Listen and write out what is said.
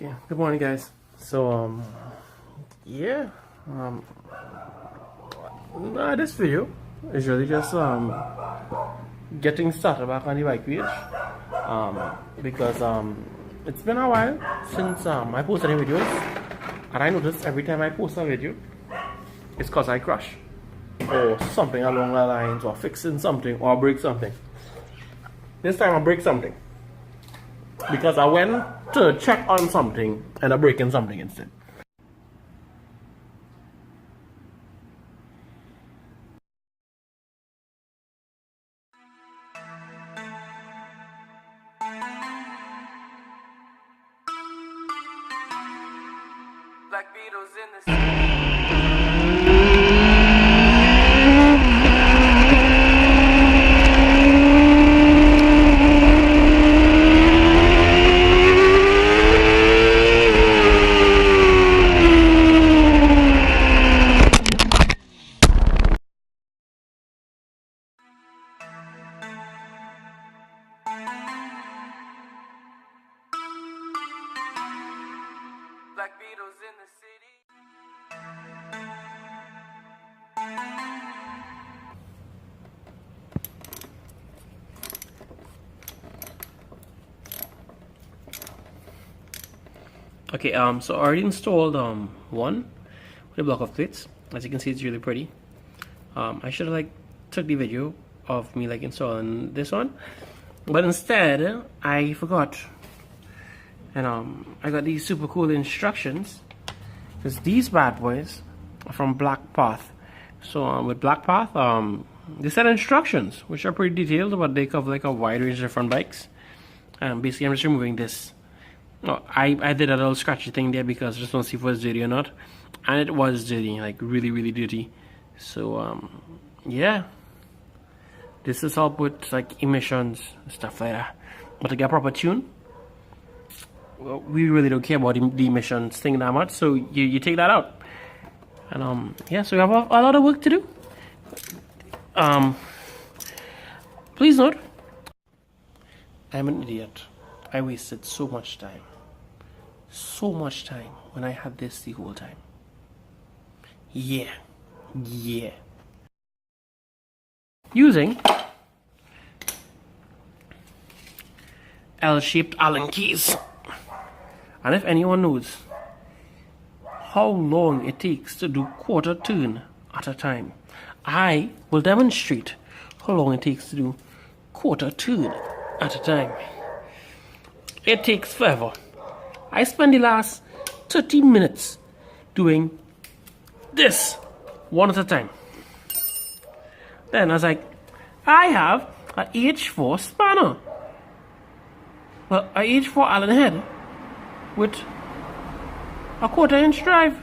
Okay, good morning guys. So yeah, this video is really just getting started back on the bike page, because it's been a while since I posted any videos, and I noticed every time I post a video it's because I crash or something along the lines, or fixing something or break something. This time I break something because I went to check on something and I'm breaking something instead. Black Beatles in the Black Beatles in the city. Okay, so I already installed one with a block of plates. As you can see, it's really pretty. I should have took the video of me installing this one, but instead I forgot. And I got these super cool instructions, because these bad boys are from Black Path. So with Black Path, they set instructions which are pretty detailed, but they cover a wide range of different bikes. Basically I'm just removing this. I did a little scratchy thing there because I just want to see if it was dirty or not, and it was dirty, really dirty. So yeah, this is help with emissions and stuff like that. But to get a proper tune, well, we really don't care about the emissions thing that much, so you take that out. And yeah, so we have a lot of work to do. Please note, I'm an idiot. I wasted so much time when I had this the whole time. Yeah using L-shaped Allen keys. And if anyone knows how long it takes to do quarter turn at a time, I will demonstrate how long it takes to do quarter turn at a time. It takes forever. I spent the last 30 minutes doing this one at a time. Then I was like, I have an H4 spanner, well, a H4 Allen head with a 1/4 inch drive.